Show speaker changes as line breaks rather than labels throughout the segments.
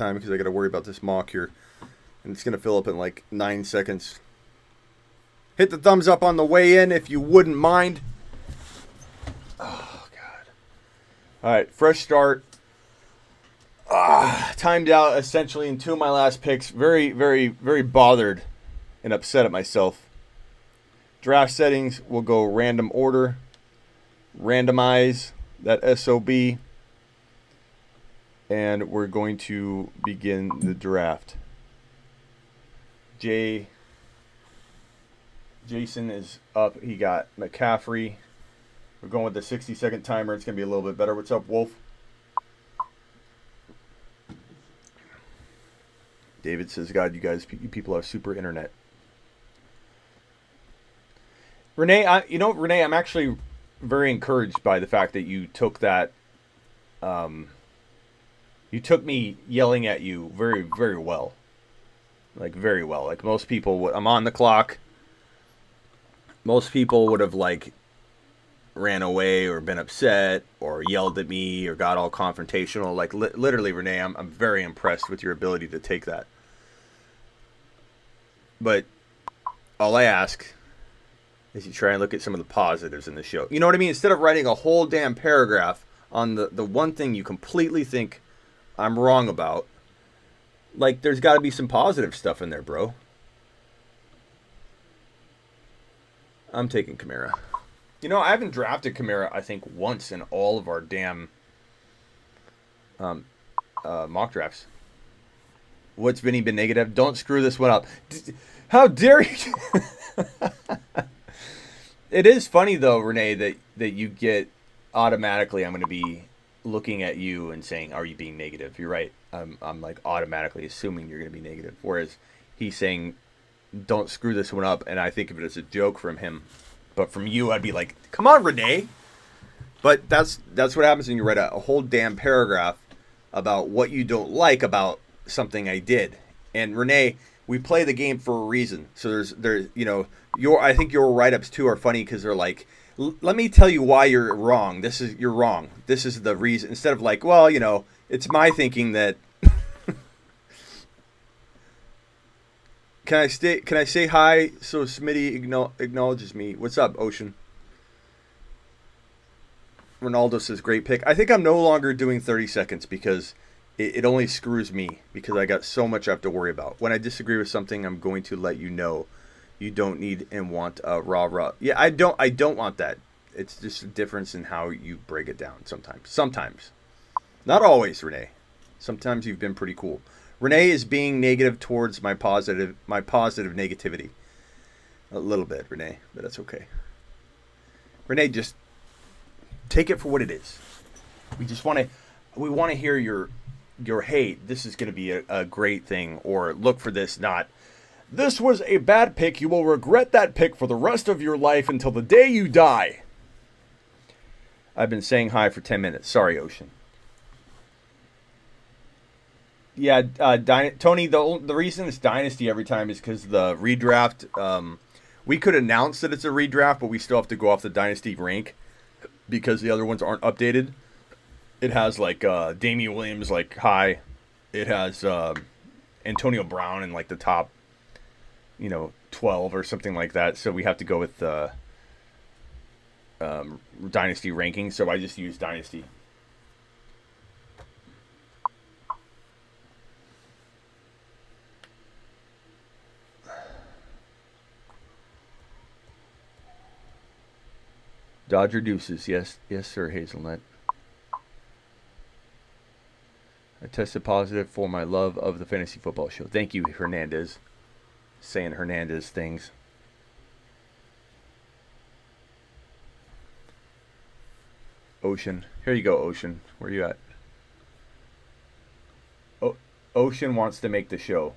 time because I got to worry about this mock here. And it's going to fill up in like 9 seconds. Hit the thumbs up on the way in if you wouldn't mind. Oh, God. All right, fresh start. Timed out essentially in 2 of my last picks. Very, very, very bothered and upset at myself. Draft settings will go random order. Randomize that SOB. And we're going to begin the draft. Jason is up. He got McCaffrey. We're going with the 60-second timer. It's going to be a little bit better. What's up, Wolf? David says, God, you people have super internet. Renee, I'm actually very encouraged by the fact that you took that. You took me yelling at you very, very well. Like, very well. Like, most people, I'm on the clock. Most people would have, like, ran away or been upset or yelled at me or got all confrontational. Like, literally, Renee, I'm very impressed with your ability to take that. But all I ask is you try and look at some of the positives in the show. You know what I mean? Instead of writing a whole damn paragraph on the one thing you completely think I'm wrong about, like, there's got to be some positive stuff in there, bro. I'm taking Kamara. You know, I haven't drafted Kamara, I think, once in all of our damn mock drafts. What's Vinny been negative? Don't screw this one up. How dare you? It is funny, though, Renee, that you get automatically, I'm going to be looking at you and saying, are you being negative? You're right. I'm like automatically assuming you're going to be negative. Whereas he's saying, don't screw this one up. And I think of it as a joke from him. But from you, I'd be like, come on, Renee. But that's what happens when you write a whole damn paragraph about what you don't like about something I did. And Renee, we play the game for a reason. So there's I think your write-ups too are funny because they're like, let me tell you why you're wrong. You're wrong. This is the reason. Instead of like, well, it's my thinking that. Can I say hi so Smitty acknowledges me? What's up, Ocean? Ronaldo says, great pick. I think I'm no longer doing 30 seconds because it only screws me because I got so much I have to worry about. When I disagree with something, I'm going to let you know. You don't need and want a rah-rah. Yeah, I don't want that. It's just a difference in how you break it down sometimes. Not always, Renee. Sometimes you've been pretty cool. Renee is being negative towards my positive negativity. A little bit, Renee, but that's okay. Renee, just take it for what it is. We want to hear your hey, this is going to be a great thing, or look for this, not this was a bad pick. You will regret that pick for the rest of your life until the day you die. I've been saying hi for 10 minutes. Sorry, Ocean. Yeah, Tony, the reason it's Dynasty every time is because the redraft, we could announce that it's a redraft, but we still have to go off the Dynasty rank because the other ones aren't updated. It has, like, Damian Williams, like, high. It has Antonio Brown in, like, the top, 12 or something like that. So we have to go with the Dynasty ranking. So I just use Dynasty. Dodger Deuces, yes, sir, Hazelnut. I tested positive for my love of the fantasy football show. Thank you, Hernandez. Saying Hernandez things. Ocean. Here you go, Ocean. Where you at? Ocean wants to make the show.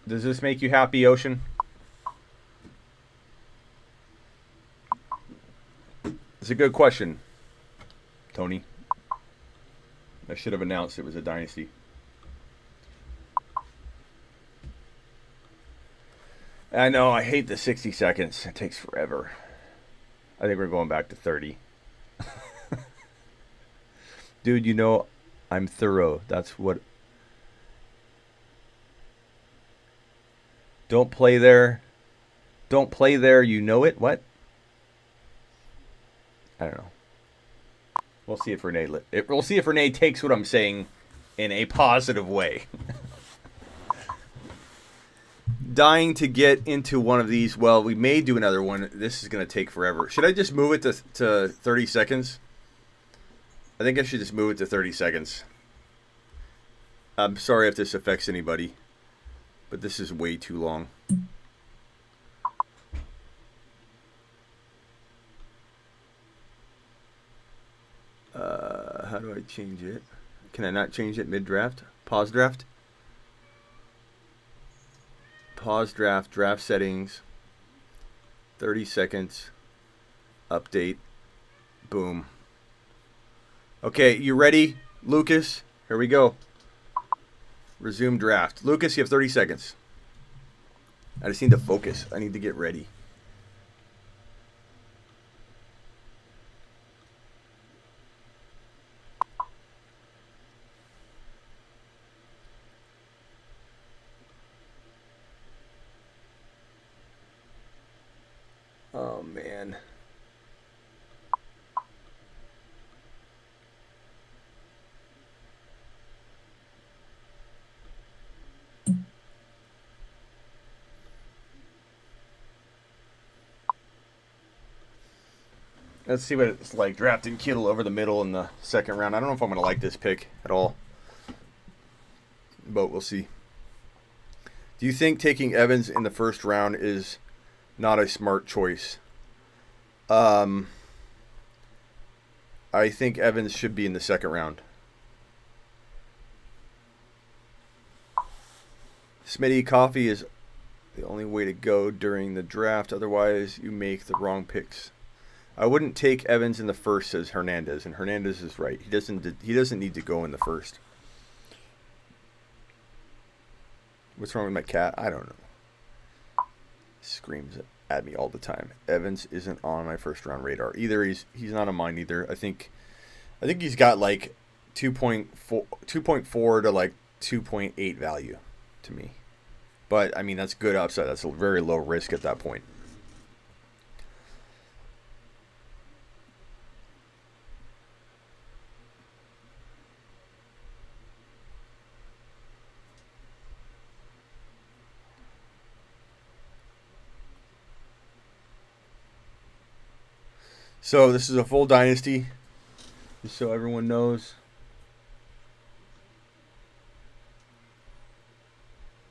Does this make you happy, Ocean? It's a good question, Tony. I should have announced it was a Dynasty. I know, I hate the 60 seconds. It takes forever. I think we're going back to 30. Dude, I'm thorough. That's what. Don't play there. Don't play there. You know it. What? I don't know. We'll see if Renee. We'll see if Renee takes what I'm saying in a positive way. Dying to get into one of these. Well, we may do another one. This is going to take forever. Should I just move it to 30 seconds? I think I should just move it to 30 seconds. I'm sorry if this affects anybody, but this is way too long. How do I change it? Can I not change it mid-draft? Pause draft? Pause draft, draft settings, 30 seconds, update, boom. Okay, you ready, Lucas? Here we go. Resume draft. Lucas, you have 30 seconds. I just need to focus. I need to get ready. Oh, man. Let's see what it's like drafting Kittle over the middle in the second round. I don't know if I'm going to like this pick at all, but we'll see. Do you think taking Evans in the first round is not a smart choice? I think Evans should be in the second round. Smitty, coffee is the only way to go during the draft. Otherwise, you make the wrong picks. I wouldn't take Evans in the first, says Hernandez, and Hernandez is right. He doesn't need to go in the first. What's wrong with my cat? I don't know. He screams at me all the time. Evans isn't on my first round radar either. He's not on mine either. I think he's got like 2.4 to like 2.8 value to me. But I mean, that's good upside. That's a very low risk at that point. So this is a full dynasty, just so everyone knows.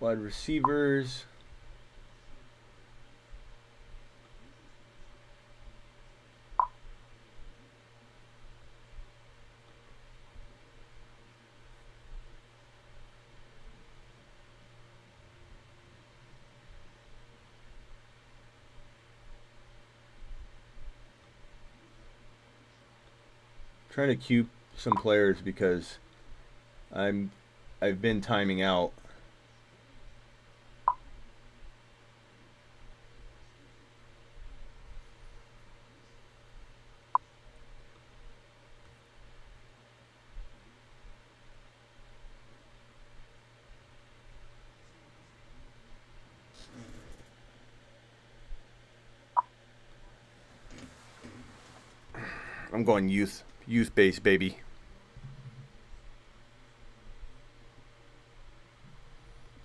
Wide receivers. Trying to cue some players because I've been timing out. I'm going youth base, baby.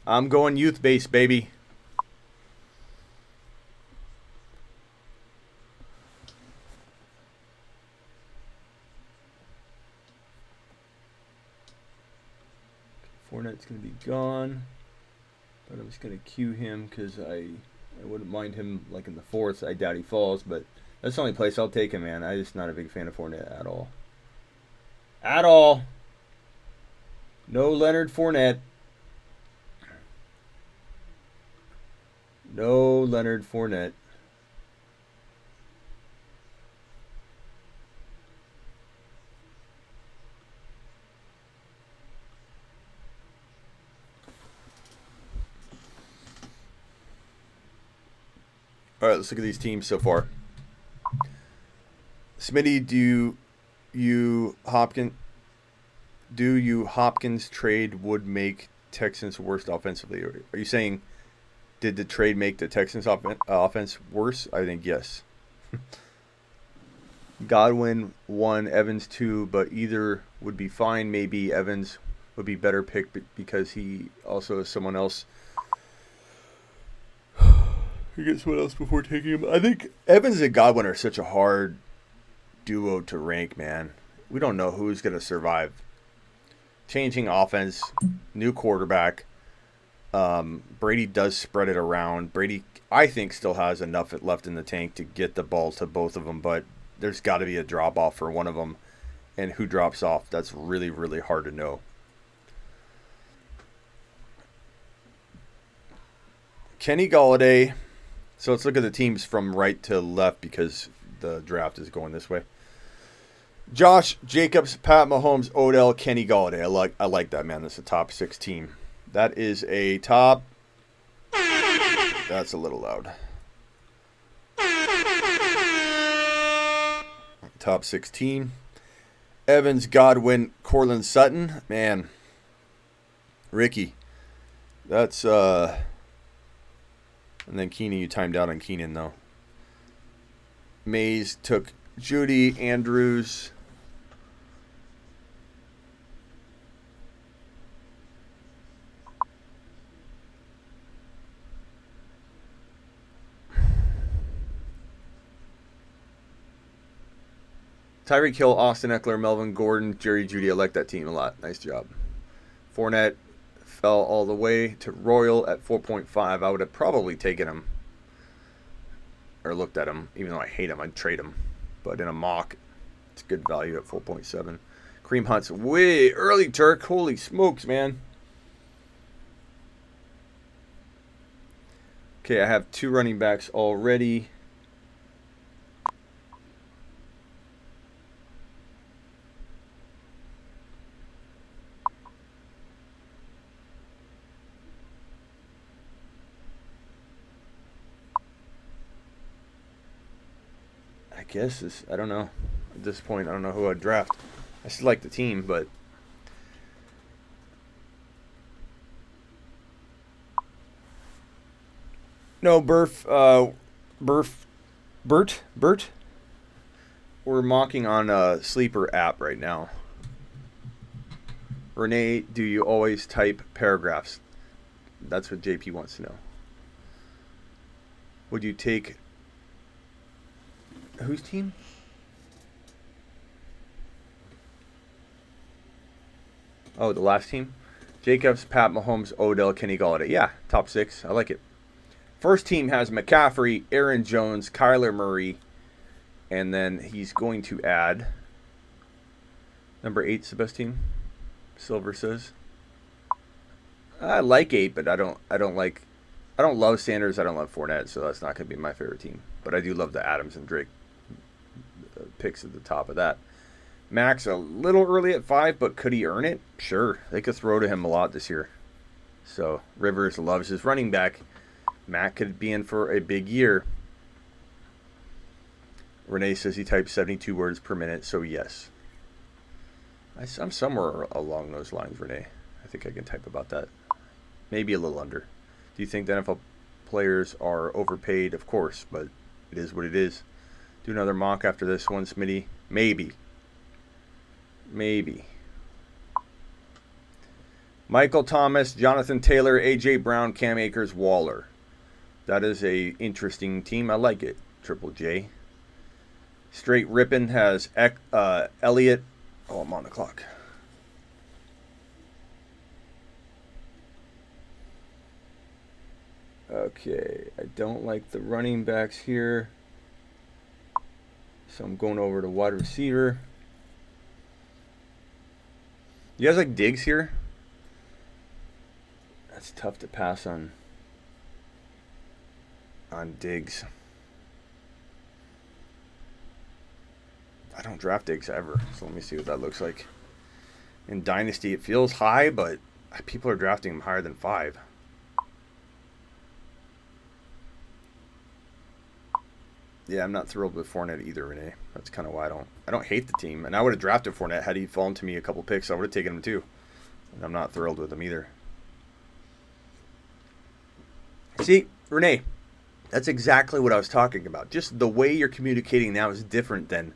I'm going youth base, baby. Fournette's going to be gone. But I'm just going to cue him because I wouldn't mind him like in the fourth. I doubt he falls, but that's the only place I'll take him, man. I'm just not a big fan of Fournette at all. At all. No Leonard Fournette. No Leonard Fournette. All right, let's look at these teams so far. Smitty, do you Hopkins? Do you Hopkins trade would make Texans worse offensively? Are you saying did the trade make the Texans offense worse? I think yes. Godwin 1, Evans 2, but either would be fine. Maybe Evans would be better pick because he also is someone else. You get someone else before taking him. I think Evans and Godwin are such a hard duo to rank, man. We don't know who's going to survive. Changing offense, new quarterback. Brady does spread it around. Brady, I think, still has enough left in the tank to get the ball to both of them, but there's got to be a drop off for one of them. And who drops off, that's really, really hard to know. Kenny Golladay. So let's look at the teams from right to left because the draft is going this way. Josh Jacobs, Pat Mahomes, Odell, Kenny Golladay. I like that, man. That's a top 6 team. That is a top. That's a little loud. Top 16. Evans, Godwin, Cortland Sutton. Man. Ricky. That's and then Keenan, you timed out on Keenan though. Mays took Judy, Andrews. Tyreek Hill, Austin Eckler, Melvin Gordon, Jerry Judy. I like that team a lot. Nice job. Fournette fell all the way to Royal at 4.5. I would have probably taken him or looked at him. Even though I hate him, I'd trade him. But in a mock, it's good value at 4.7. Kareem Hunt's way early, Turk. Holy smokes, man. Okay, I have 2 running backs already. I guess I don't know. At this point, I don't know who I'd draft. I still like the team, but no, Bert. We're mocking on a Sleeper app right now. Renee, do you always type paragraphs? That's what JP wants to know. Would you take whose team? Oh, the last team? Jacobs, Pat Mahomes, Odell, Kenny Golladay. Yeah, top 6. I like it. First team has McCaffrey, Aaron Jones, Kyler Murray, and then he's going to add number 8's the best team. Silver says. I like 8, but I don't love Sanders. I don't love Fournette, so that's not going to be my favorite team. But I do love the Adams and Drake picks at the top of that. Max a little early at 5, but could he earn it? Sure. They could throw to him a lot this year. So Rivers loves his running back. Matt could be in for a big year. Renee says he types 72 words per minute, so yes. I'm somewhere along those lines, Renee. I think I can type about that. Maybe a little under. Do you think the NFL players are overpaid? Of course, but it is what it is. Do another mock after this one, Smitty. Maybe. Michael Thomas, Jonathan Taylor, A.J. Brown, Cam Akers, Waller. That is a interesting team. I like it. Triple J. Straight Rippin has Elliott. Oh, I'm on the clock. Okay, I don't like the running backs here. So I'm going over to wide receiver. You guys like Diggs here? That's tough to pass on Diggs. I don't draft Diggs ever, so let me see what that looks like. In Dynasty, it feels high, but people are drafting him higher than 5. Yeah, I'm not thrilled with Fournette either, Renee. That's kind of why I don't hate the team. And I would have drafted Fournette had he fallen to me a couple picks. I would have taken him too. And I'm not thrilled with him either. See, Renee, that's exactly what I was talking about. Just the way you're communicating now is different than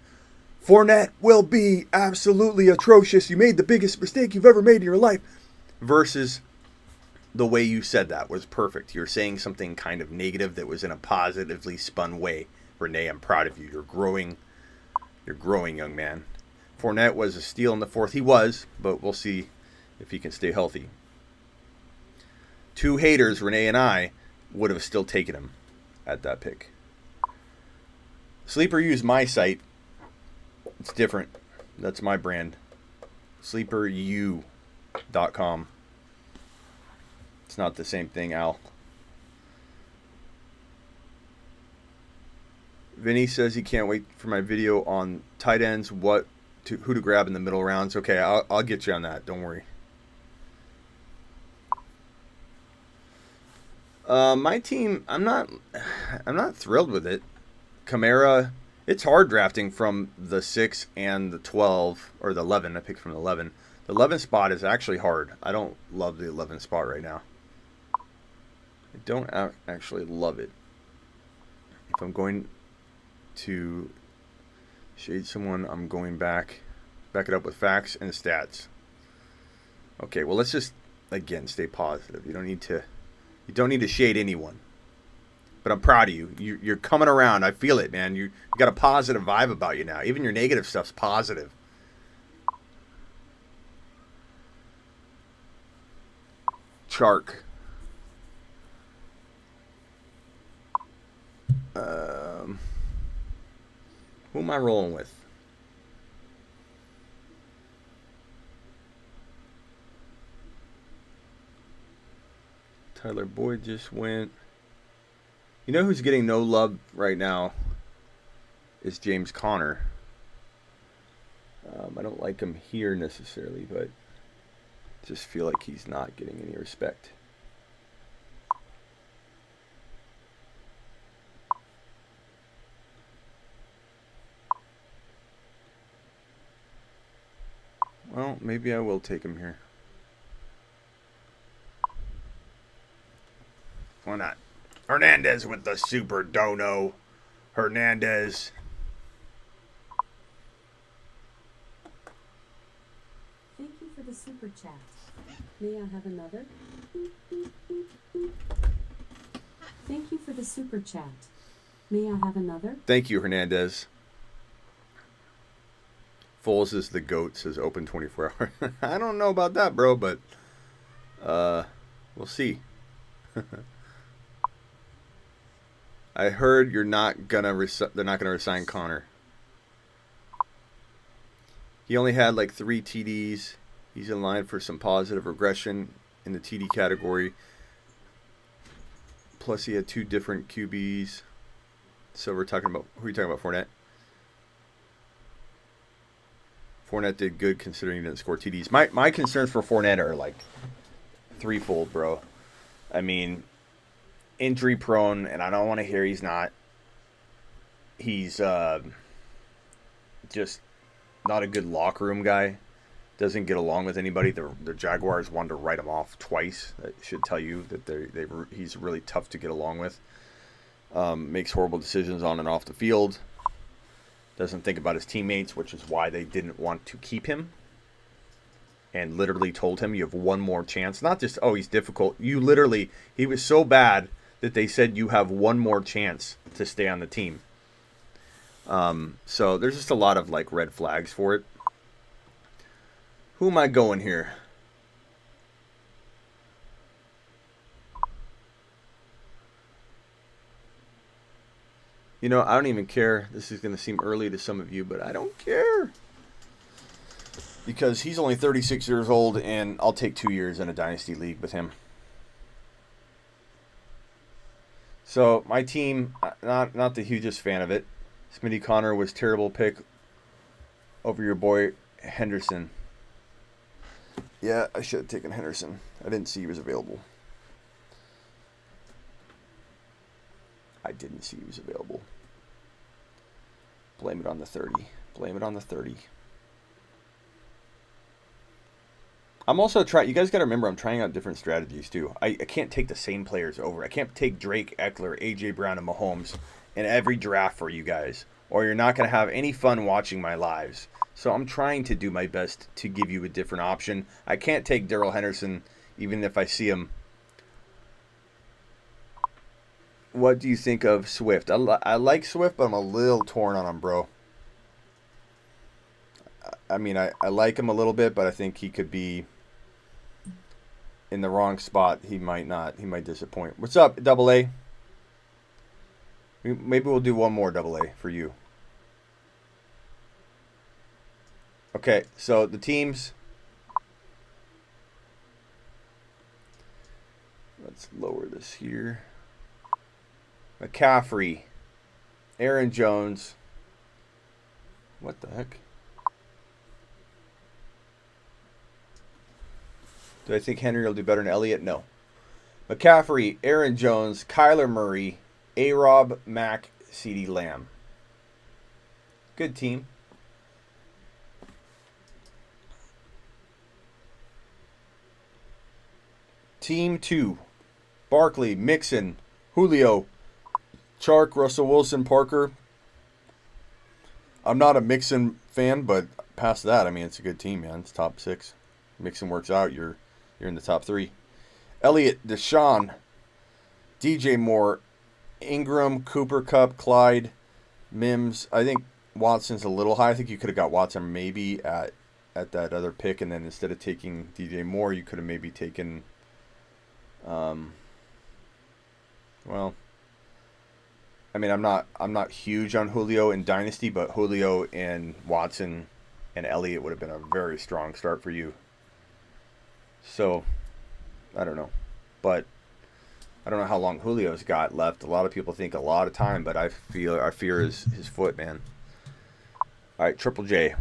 Fournette will be absolutely atrocious. You made the biggest mistake you've ever made in your life. Versus the way you said that was perfect. You're saying something kind of negative that was in a positively spun way. Renee, I'm proud of you. You're growing. You're growing, young man. Fournette was a steal in the fourth. He was, but we'll see if he can stay healthy. Two haters, Renee and I, would have still taken him at that pick. Sleeper used my site. It's different. That's my brand. SleeperU.com. It's not the same thing, Al. Vinny says he can't wait for my video on tight ends, who to grab in the middle rounds. Okay, I'll get you on that. Don't worry. My team, I'm not thrilled with it. Kamara, it's hard drafting from the 6 and the 12, or the 11. I picked from the 11. The 11 spot is actually hard. I don't love the 11 spot right now. I don't actually love it. If I'm going to shade someone, I'm going back it up with facts and stats. Okay, well, let's just, again, stay positive. You don't need to shade anyone. But I'm proud of you. You're coming around. I feel it, man. You got a positive vibe about you now. Even your negative stuff's positive. Chark. Who am I rolling with? Tyler Boyd just went. You know who's getting no love right now is James Conner. I don't like him here necessarily, but just feel like he's not getting any respect. Well, maybe I will take him here. Why not? Hernandez with the super dono. Hernandez.
Thank you for the super chat. May I have another? Thank you for the super chat. May I have another?
Thank you, Hernandez. Foles is the GOAT, says open 24 hours. I don't know about that, bro, but we'll see. I heard they're not gonna resign Connor. He only had like 3 TDs. He's in line for some positive regression in the TD category. Plus, he had 2 different QBs. So we're talking about, who are you talking about? Fournette. Fournette did good considering he didn't score TDs. My concerns for Fournette are like threefold, bro. I mean, injury prone, and I don't want to hear he's not. He's just not a good locker room guy. Doesn't get along with anybody. The Jaguars wanted to write him off twice. That should tell you that he's really tough to get along with. Makes horrible decisions on and off the field. Doesn't think about his teammates, which is why they didn't want to keep him. And literally told him, you have one more chance. Not just, oh, he's difficult. He was so bad that they said you have one more chance to stay on the team. So there's just a lot of like red flags for it. Who am I going here? You know, I don't even care. This is going to seem early to some of you, but I don't care. Because he's only 36 years old, and I'll take 2 years in a dynasty league with him. So, my team, not the hugest fan of it. Smitty Connor was terrible pick over your boy Henderson. Yeah, I should have taken Henderson. I didn't see he was available. Blame it on the 30. Blame it on the 30. I'm also trying. You guys got to remember, I'm trying out different strategies too. I can't take the same players over. I can't take Drake, Eckler, AJ Brown, and Mahomes in every draft for you guys, or you're not going to have any fun watching my lives. So I'm trying to do my best to give you a different option. I can't take Darrell Henderson, even if I see him. What do you think of Swift? I like Swift, but I'm a little torn on him, bro. I mean, I like him a little bit, but I think he could be in the wrong spot. He might not. He might disappoint. What's up, Double A? Maybe we'll do one more Double A for you. Okay, so the teams. Let's lower this here. McCaffrey, Aaron Jones. What the heck? Do I think Henry will do better than Elliott? No. McCaffrey, Aaron Jones, Kyler Murray, A-Rob, Mack, CeeDee Lamb. Good team. Team 2. Barkley, Mixon, Julio, Chark, Russell Wilson, Parker. I'm not a Mixon fan, but past that, I mean, it's a good team, man. It's top 6. Mixon works out, you're in the top 3. Elliott, Deshaun, DJ Moore, Ingram, Cooper Kupp, Clyde, Mims. I think Watson's a little high. I think you could have got Watson maybe at that other pick, and then instead of taking DJ Moore, you could have maybe taken well, I mean, I'm not huge on Julio in Dynasty, but Julio and Watson and Elliott would have been a very strong start for you. So, I don't know. But I don't know how long Julio's got left. A lot of people think a lot of time, but I fear his foot, man. All right, Triple J.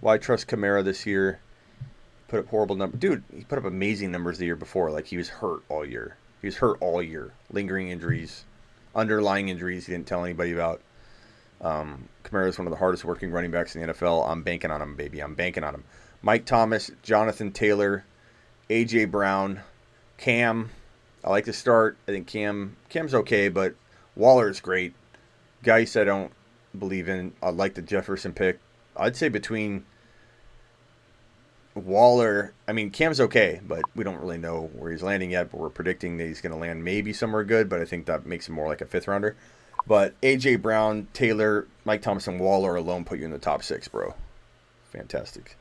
Why trust Kamara this year? Put up horrible numbers. Dude, he put up amazing numbers the year before. Like, he was hurt all year. He was hurt all year. Lingering injuries. Underlying injuries he didn't tell anybody about. Kamara is one of the hardest working running backs in the NFL. I'm banking on him, baby. I'm banking on him. Mike Thomas, Jonathan Taylor, A.J. Brown, Cam. I like to start. I think Cam's okay, but Waller's great. Geis I don't believe in. I like the Jefferson pick. I'd say between Waller, I mean, Cam's okay, but we don't really know where he's landing yet, but we're predicting that he's going to land maybe somewhere good, but I think that makes him more like a 5th rounder. But A.J. Brown, Taylor, Mike Thomas, and Waller alone put you in the top 6, bro. Fantastic.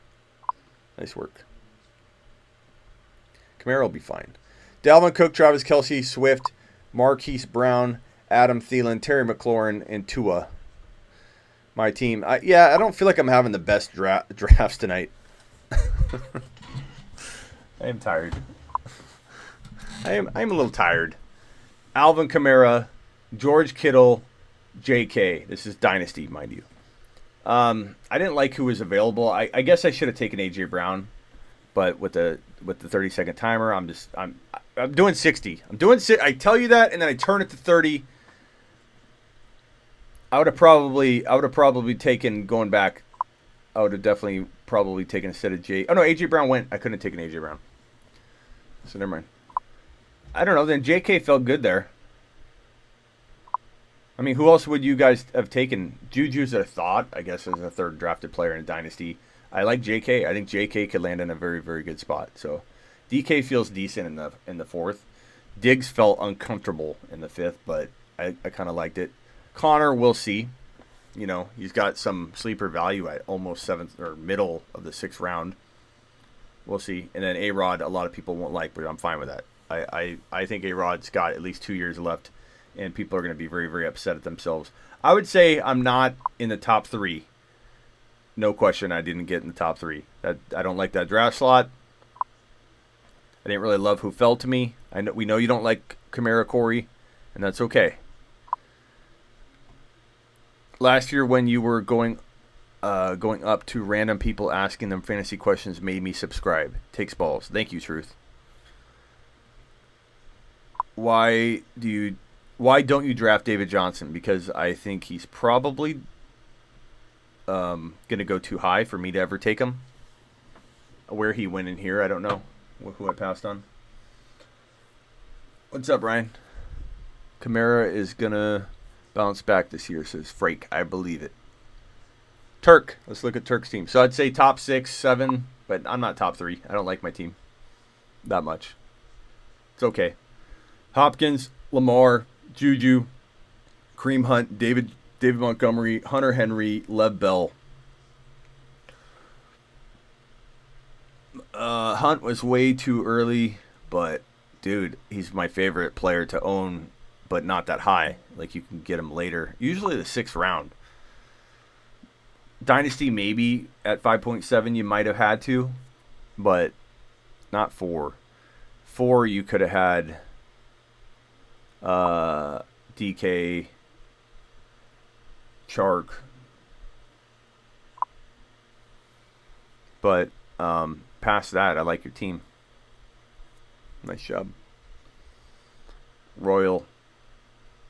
Nice work. Kamara will be fine. Dalvin Cook, Travis Kelce, Swift, Marquise Brown, Adam Thielen, Terry McLaurin, and Tua. My team. I don't feel like I'm having the best drafts tonight. I am tired. I am a little tired. Alvin Kamara, George Kittle, J.K. This is Dynasty, mind you. I didn't like who was available. I guess I should have taken A.J. Brown, but with the 30-second timer, I'm doing 60. I tell you that, and then I turn it to 30. I would have probably taken going back. I would have definitely probably taken instead of J. Oh no, A.J. Brown went. I couldn't have taken A.J. Brown. So never mind. I don't know. Then J.K. felt good there. I mean, who else would you guys have taken? Juju's a thought, I guess, as a 3rd drafted player in Dynasty. I like J.K. I think J.K. could land in a very, very good spot. So D.K. feels decent in the 4th. Diggs felt uncomfortable in the 5th, but I kind of liked it. Connor, we'll see. You know, he's got some sleeper value at almost 7th or middle of the 6th round. We'll see. And then A-Rod, a lot of people won't like, but I'm fine with that. I think A-Rod's got at least 2 years left, and people are going to be very, very upset at themselves. I would say I'm not in the top 3. No question I didn't get in the top 3. I don't like that draft slot. I didn't really love who fell to me. We know you don't like Kamara, Corey, and that's okay. Last year when you were going up to random people asking them fantasy questions made me subscribe. Takes balls. Thank you, Truth. Why do Why don't you draft David Johnson? Because I think he's probably going to go too high for me to ever take him. Where he went in here, I don't know who I passed on. What's up, Ryan? Kamara is going to bounce back this year, says Frake. I believe it. Turk. Let's look at Turk's team. So I'd say top 6, 7, but I'm not top 3. I don't like my team that much. It's okay. Hopkins, Lamar, Juju, Kareem Hunt, David Montgomery, Hunter Henry, Lev Bell. Hunt was way too early, but dude, he's my favorite player to own, but not that high. Like, you can get him later. Usually the 6th round. Dynasty, maybe at 5.7 you might have had to, but not 4. 4 you could have had DK, Chark, but past that, I like your team. Nice job. Royal,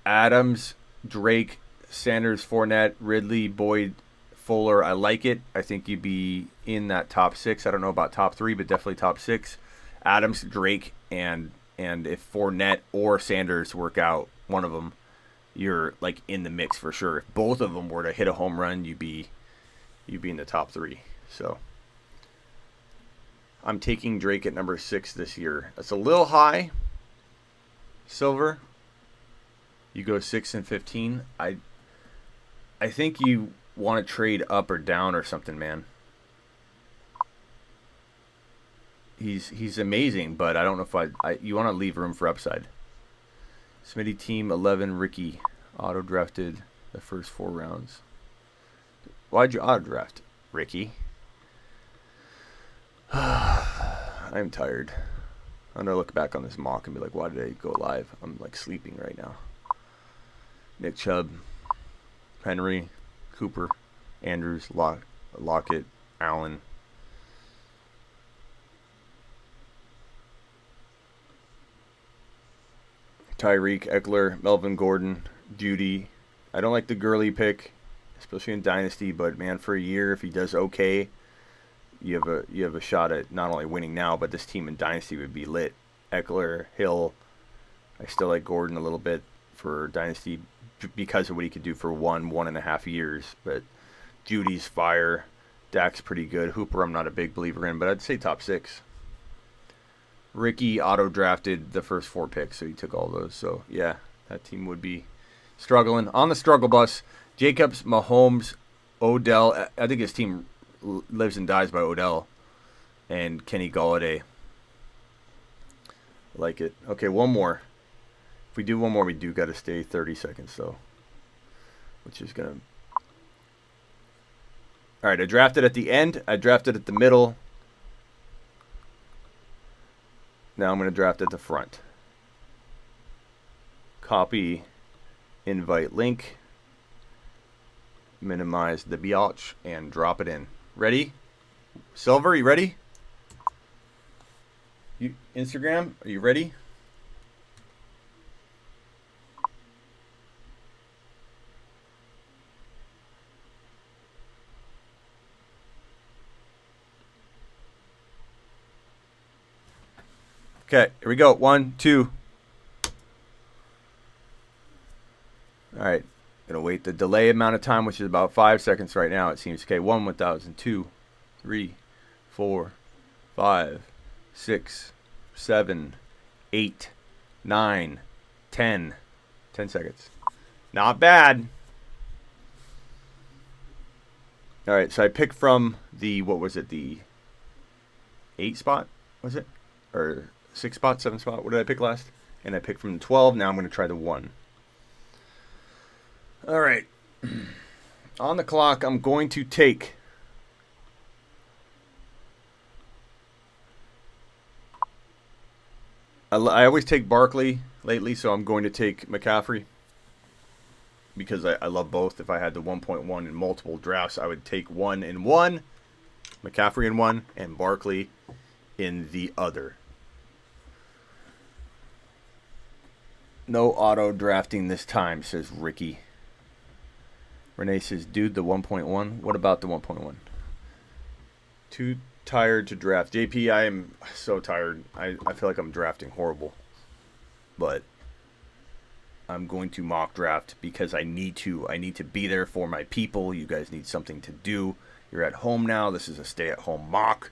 Adams, Drake, Sanders, Fournette, Ridley, Boyd, Fuller. I like it. I think you'd be in that top 6. I don't know about top 3, but definitely top 6. Adams, Drake, and if Fournette or Sanders work out, one of them, you're like in the mix for sure. If both of them were to hit a home run, you'd be in the top 3. So I'm taking Drake at number 6 this year. That's a little high. Silver, you go 6 and 15. I think you want to trade up or down or something, man. He's amazing, but I don't know if you want to leave room for upside. Smitty team 11, Ricky auto drafted the first 4 rounds. Why'd you auto draft, Ricky? I'm tired. I'm gonna look back on this mock and be like, why did I go live? I'm like sleeping right now. Nick Chubb, Henry, Cooper, Andrews, Lockett, Allen. Tyreek, Eckler, Melvin Gordon, Judy. I don't like the Gurley pick, especially in Dynasty, but man, for a year, if he does okay, you have a shot at not only winning now, but this team in Dynasty would be lit. Eckler, Hill. I still like Gordon a little bit for Dynasty because of what he could do for 1.5 years. But Judy's fire. Dak's pretty good. Hooper I'm not a big believer in, but I'd say top 6. Ricky auto-drafted the first 4 picks, so he took all those. So, yeah, that team would be struggling. On the struggle bus, Jacobs, Mahomes, Odell. I think his team lives and dies by Odell. And Kenny Golladay. Like it. Okay, one more. If we do one more, we do got to stay 30 seconds, though. Which is going to... All right, I drafted at the end. I drafted at the middle. Now I'm going to draft at the front. Copy, invite link, minimize the biatch, and drop it in. Ready? Silver, you ready? You Instagram, are you ready? Okay, here we go. 1, 2. All right. Gonna wait the delay amount of time, which is about 5 seconds right now, it seems. Okay, 1, 1,000, 2, 3, 4, 5, 6, 7, 8, 9, 10. 10 seconds. Not bad. All right, so I picked from the, what was it, the 8 spot, was it? Or 6 spot, 7 spot, what did I pick last? And I picked from the 12, now I'm going to try the 1. All right. On the clock, I'm going to take... I always take Barkley lately, so I'm going to take McCaffrey. Because I love both. If I had the 1.1 in multiple drafts, I would take 1 in one, McCaffrey in one, and Barkley in the other. No auto drafting this time, says Ricky. Renee says, dude, the 1.1. What about the 1.1? Too tired to draft. JP, I am so tired. I feel like I'm drafting horrible. But I'm going to mock draft because I need to. I need to be there for my people. You guys need something to do. You're at home now. This is a stay-at-home mock.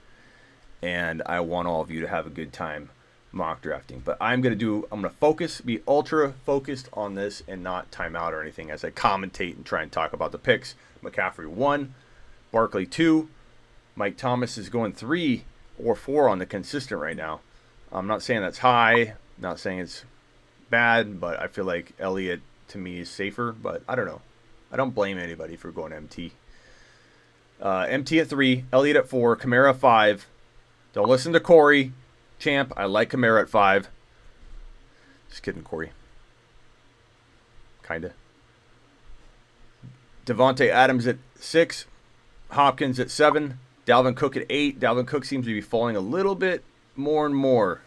And I want all of you to have a good time mock drafting. But I'm going to focus, be ultra focused on this and not time out or anything as I commentate and try and talk about the picks. McCaffrey 1, Barkley 2. Mike Thomas is going 3 or 4 on the consistent right now. I'm not saying that's high, not saying it's bad, but I feel like Elliott to me is safer, but I don't know. I don't blame anybody for going MT. MT at 3, Elliott at 4, Kamara 5. Don't listen to Corey. Champ, I like Kamara at 5. Just kidding, Corey. Kinda. Devontae Adams at 6. Hopkins at 7. Dalvin Cook at 8. Dalvin Cook seems to be falling a little bit more and more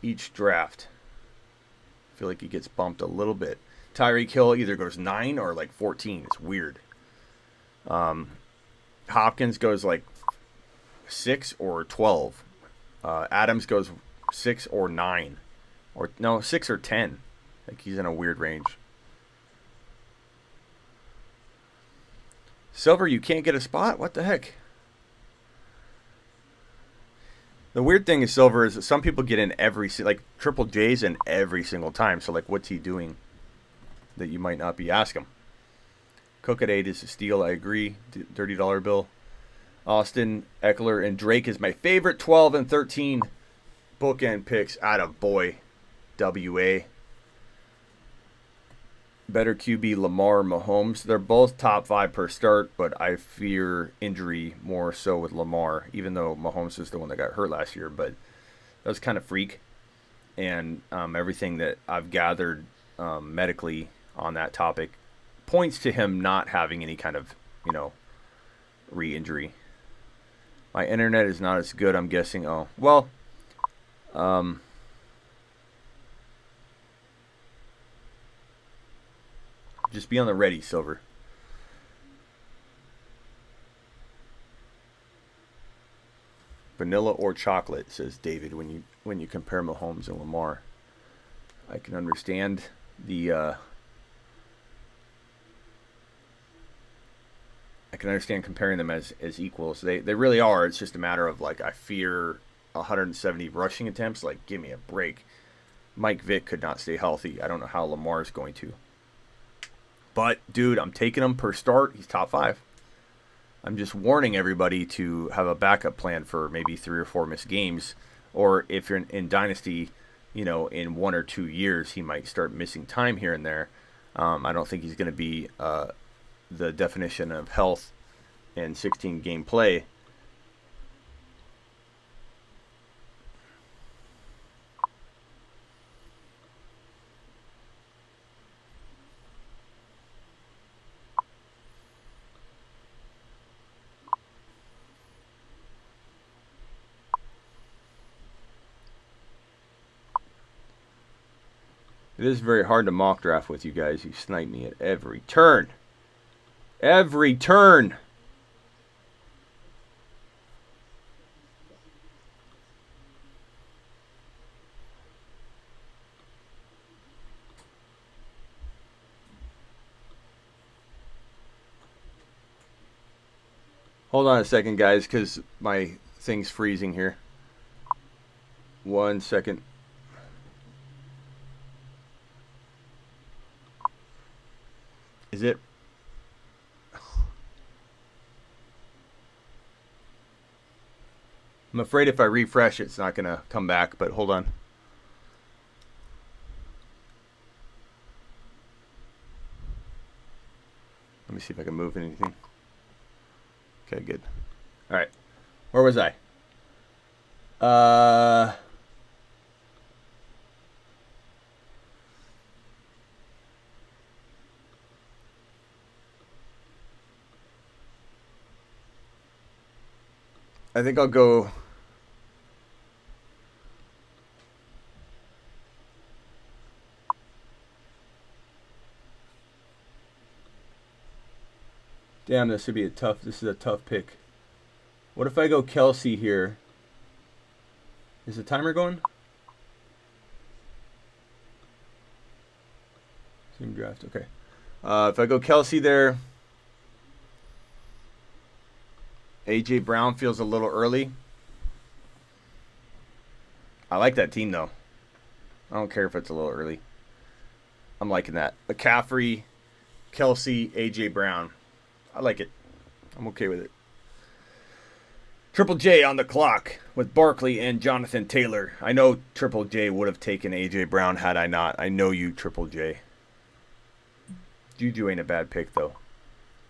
each draft. I feel like he gets bumped a little bit. Tyreek Hill either goes 9 or like 14. It's weird. Hopkins goes like 6 or 12. Adams goes 6 or 9. Or no, 6 or 10. Like he's in a weird range. Silver, you can't get a spot? What the heck? The weird thing is Silver is that some people get in like Triple J's in every single time. So like what's he doing that you might not be? Ask him. Cook at 8 is a steal, I agree. $30 bill. Austin, Eckler, and Drake is my favorite 12 and 13 bookend picks. Atta boy. WA. Better QB, Lamar, Mahomes. They're both top 5 per start, but I fear injury more so with Lamar, even though Mahomes is the one that got hurt last year. But that was kind of freak. And everything that I've gathered medically on that topic points to him not having any kind of, re-injury. My internet is not as good, I'm guessing. Oh, well, just be on the ready, Silver. Vanilla or chocolate, says David, when you compare Mahomes and Lamar. I can understand the I can understand comparing them as equals. They really are. It's just a matter of like I fear 170 rushing attempts. Like give me a break. Mike Vick could not stay healthy. I don't know how Lamar's going to. But dude, I'm taking him per start. He's top 5. I'm just warning everybody to have a backup plan for maybe 3 or 4 missed games, or if you're in Dynasty, in 1 or 2 years he might start missing time here and there. I don't think he's going to be the definition of health in 16 game play. It is very hard to mock draft with you guys. You snipe me at every turn. Every turn. Hold on a second, guys, because my thing's freezing here. 1 second. Is it? I'm afraid if I refresh, it's not going to come back, but hold on. Let me see if I can move anything. Okay, good. All right. Where was I? I think I'll go. Damn, this is a tough pick. What if I go Kelsey here? Is the timer going? Team draft, okay. If I go Kelsey there, A.J. Brown feels a little early. I like that team, though. I don't care if it's a little early. I'm liking that. McCaffrey, Kelsey, A.J. Brown. I like it. I'm okay with it. Triple J on the clock with Barkley and Jonathan Taylor. I know Triple J would have taken A.J. Brown had I not. I know you, Triple J. Juju ain't a bad pick, though.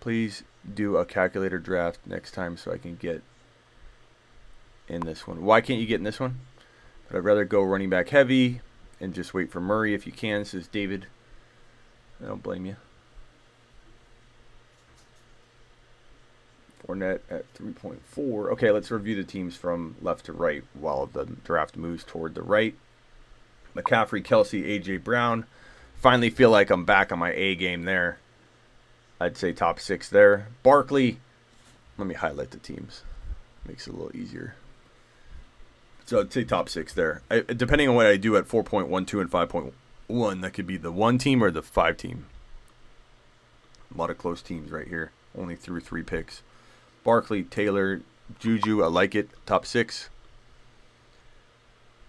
Please do a calculator draft next time so I can get in this one. Why can't you get in this one? But I'd rather go running back heavy and just wait for Murray if you can, says David. I don't blame you. Fournette at 3.4. Okay, let's review the teams from left to right while the draft moves toward the right. McCaffrey, Kelsey, A.J. Brown. Finally feel like I'm back on my A game there. I'd say top 6 there. Barkley. Let me highlight the teams. Makes it a little easier. So I'd say top 6 there. Depending on what I do at 4.12 and 5.1, that could be the 1 team or the 5 team. A lot of close teams right here. Only through 3 picks. Barkley, Taylor, Juju, I like it. Top 6.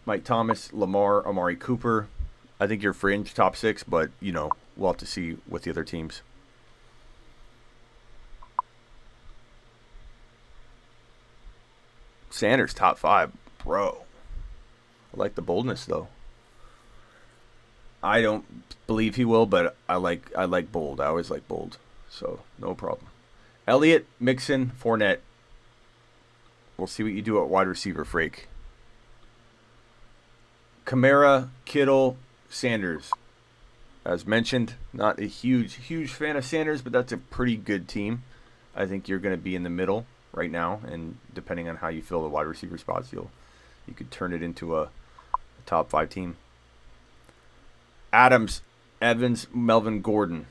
Mike Thomas, Lamar, Amari Cooper. I think you're fringe top 6, but, you know, we'll have to see with the other teams. Sanders, top 5. Bro. I like the boldness, though. I don't believe he will, but I like bold. I always like bold. So, no problem. Elliott, Mixon, Fournette. We'll see what you do at wide receiver, Frake. Kamara, Kittle, Sanders. As mentioned, not a huge fan of Sanders, but that's a pretty good team. I think you're going to be in the middle right now, and depending on how you fill the wide receiver spots, you could turn it into a top 5 team. Adams, Evans, Melvin Gordon.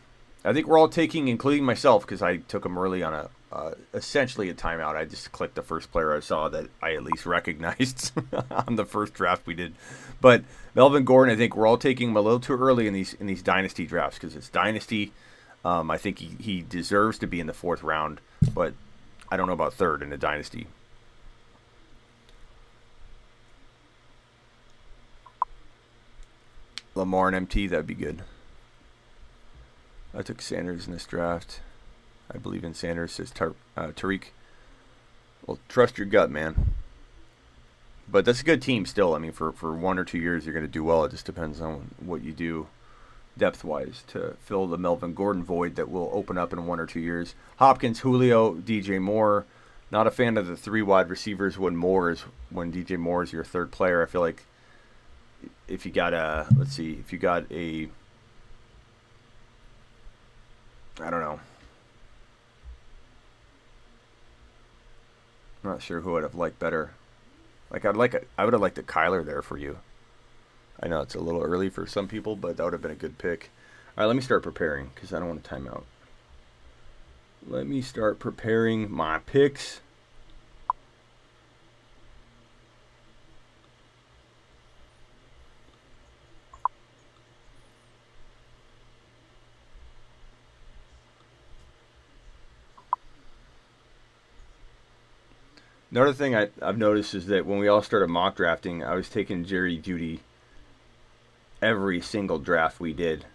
I think we're all taking, including myself, because I took him early on essentially a timeout. I just clicked the first player I saw that I at least recognized on the first draft we did. But Melvin Gordon, I think we're all taking him a little too early in these dynasty drafts because it's dynasty. I think he deserves to be in the 4th round, but I don't know about 3rd in a dynasty. Lamar and MT, that'd be good. I took Sanders in this draft. I believe in Sanders, says Tariq. Well, trust your gut, man. But that's a good team still. I mean, for 1 or 2 years, you're going to do well. It just depends on what you do depth-wise to fill the Melvin Gordon void that will open up in 1 or 2 years. Hopkins, Julio, DJ Moore. Not a fan of the 3 wide receivers when DJ Moore is your 3rd player. I feel like if you got a, I don't know. I'm not sure who I'd have liked better. I would have liked a Kyler there for you. I know it's a little early for some people, but that would have been a good pick. All right, let me start preparing because I don't want to time out. Let me start preparing my picks. Another thing I've noticed is that when we all started mock drafting, I was taking Jerry Jeudy every single draft we did.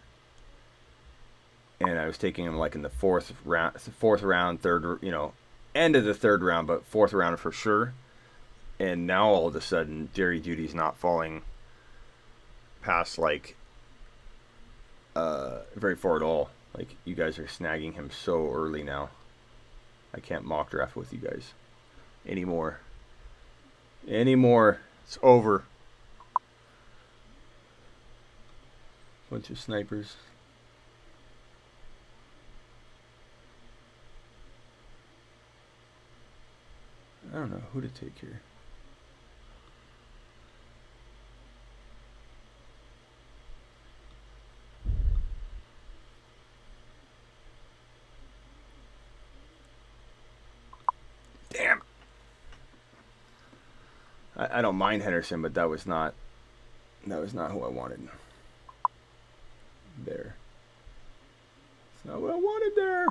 And I was taking him like in the 4th round, third, end of the 3rd round, but 4th round for sure. And now all of a sudden, Jerry Jeudy's not falling past very far at all. Like, you guys are snagging him so early now. I can't mock draft with you guys anymore. It's over. Bunch of snipers. I don't know who to take here. I don't mind Henderson, but that was not who I wanted. There. It's not what I wanted there.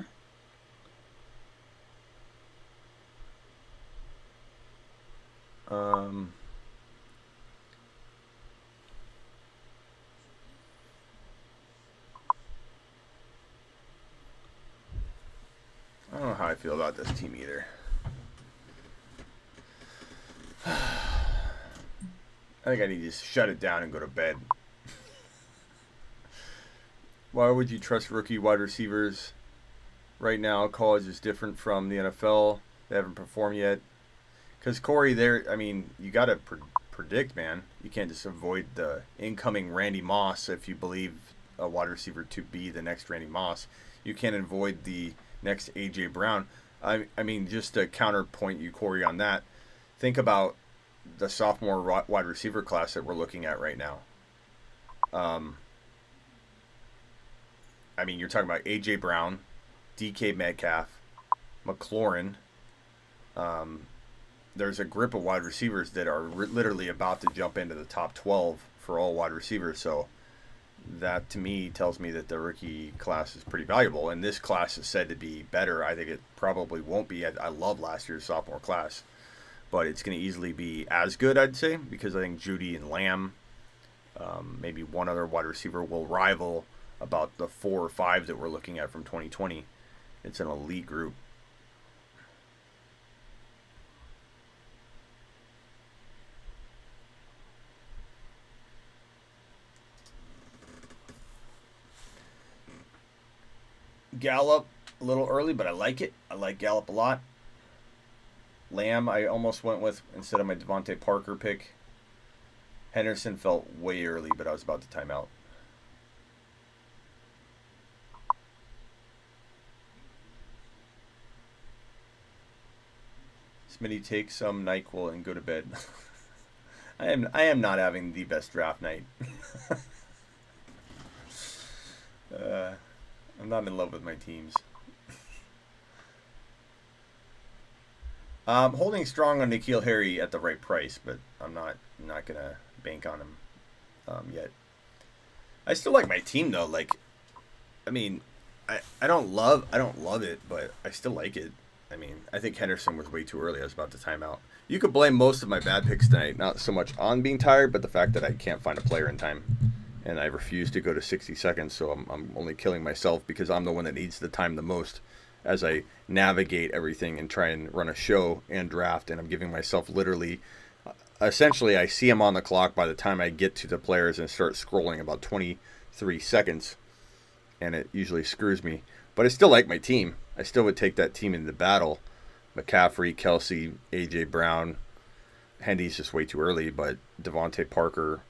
I don't know how I feel about this team either. I think I need to just shut it down and go to bed. Why would you trust rookie wide receivers? Right now, college is different from the NFL. They haven't performed yet. Because Corey, you got to predict, man. You can't just avoid the incoming Randy Moss if you believe a wide receiver to be the next Randy Moss. You can't avoid the next A.J. Brown. I mean, just to counterpoint you, Corey, on that, think about the sophomore wide receiver class that we're looking at right now. You're talking about A.J. Brown, DK Metcalf, McLaurin. There's a grip of wide receivers that are literally about to jump into the top 12 for all wide receivers. So that, to me, tells me that the rookie class is pretty valuable. And this class is said to be better. I think it probably won't be. I love last year's sophomore class. But it's going to easily be as good, I'd say, because I think Judy and Lamb, maybe one other wide receiver, will rival about the 4 or 5 that we're looking at from 2020. It's an elite group. Gallup, a little early, but I like it. I like Gallup a lot. Lamb, I almost went with instead of my Devontae Parker pick. Henderson felt way early, but I was about to time out. Smitty, take some NyQuil and go to bed. I am not having the best draft night. I'm not in love with my teams. Holding strong on N'Keal Harry at the right price, but I'm not gonna bank on him yet. I still like my team though. I don't love it, but I still like it. I think Henderson was way too early. I was about to time out. You could blame most of my bad picks tonight, not so much on being tired, but the fact that I can't find a player in time, and I refuse to go to 60 seconds. So I'm only killing myself because I'm the one that needs the time the most as I navigate everything and try and run a show and draft, and I'm giving myself literally, essentially, I see them on the clock by the time I get to the players and start scrolling about 23 seconds, and it usually screws me. But I still like my team. I still would take that team into battle. McCaffrey, Kelsey, A.J. Brown. Hendy's just way too early, but Devontae Parker,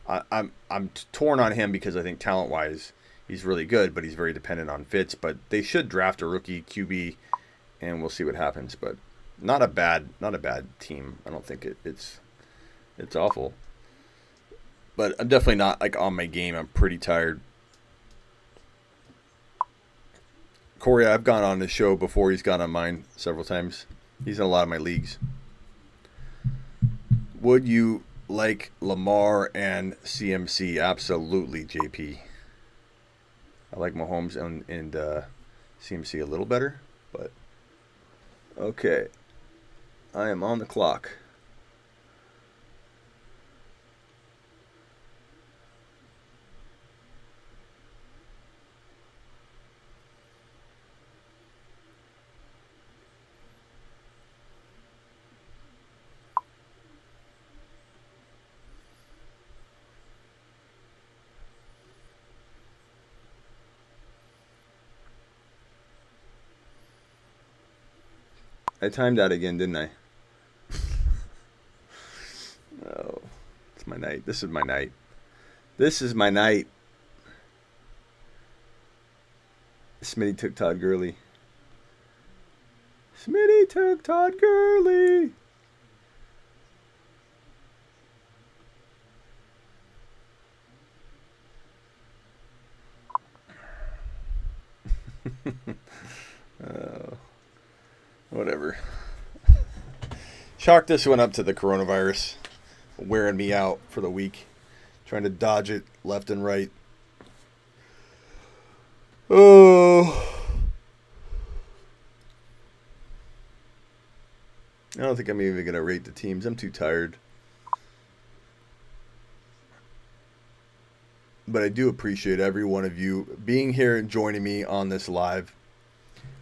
I'm torn on him because I think talent-wise, he's really good, but he's very dependent on fits. But they should draft a rookie QB, and we'll see what happens. But not a bad team. I don't think it's awful. But I'm definitely not on my game. I'm pretty tired. Corey, I've gone on the show before. He's gone on mine several times. He's in a lot of my leagues. Would you like Lamar and CMC? Absolutely, JP. I like Mahomes and CMC a little better, but okay. I am on the clock. I timed out again, didn't I? Oh, it's my night. This is my night. This is my night. Smitty took Todd Gurley. Smitty took Todd Gurley. Oh. Whatever. Chalk this one up to the coronavirus. wearing me out for the week. Trying to dodge it left and right. Oh. I don't think I'm even going to rate the teams. I'm too tired. But I do appreciate every one of you being here and joining me on this live.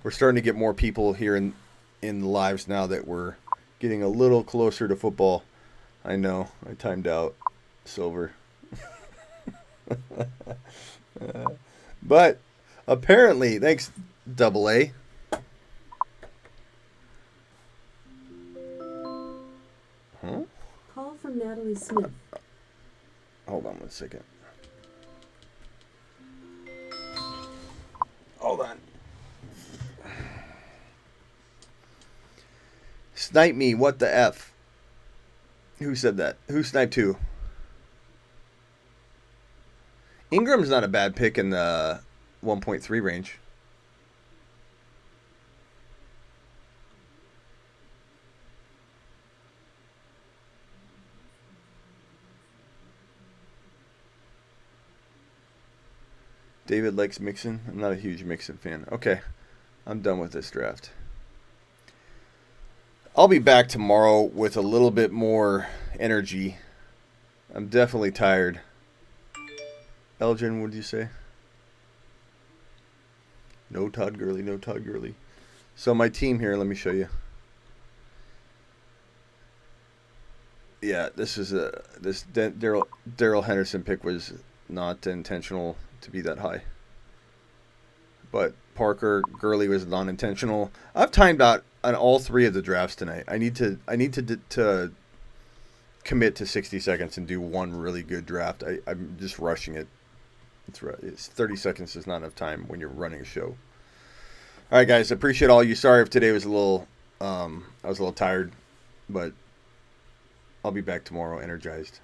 We're starting to get more people here in the lives now that we're getting a little closer to football. I know. I timed out. Silver. But apparently, thanks, Double A. Huh?
Call from Natalie Smith.
Hold on one second. Hold on. Snipe me, what the F? Who said that? Who sniped who? Ingram's not a bad pick in the 1.3 range. David likes Mixon. I'm not a huge Mixon fan. Okay, I'm done with this draft. I'll be back tomorrow with a little bit more energy. I'm definitely tired. Elgin, what did you say? No Todd Gurley, no Todd Gurley. So my team here, let me show you. Yeah, this is this Daryl Henderson pick was not intentional to be that high. But Parker Gurley was non-intentional. I've timed out on all three of the drafts tonight. I need to commit to 60 seconds and do one really good draft. I'm just rushing it. It's 30 seconds is not enough time when you're running a show. All right, guys, appreciate all you. Sorry if today was a little I was a little tired, but I'll be back tomorrow energized.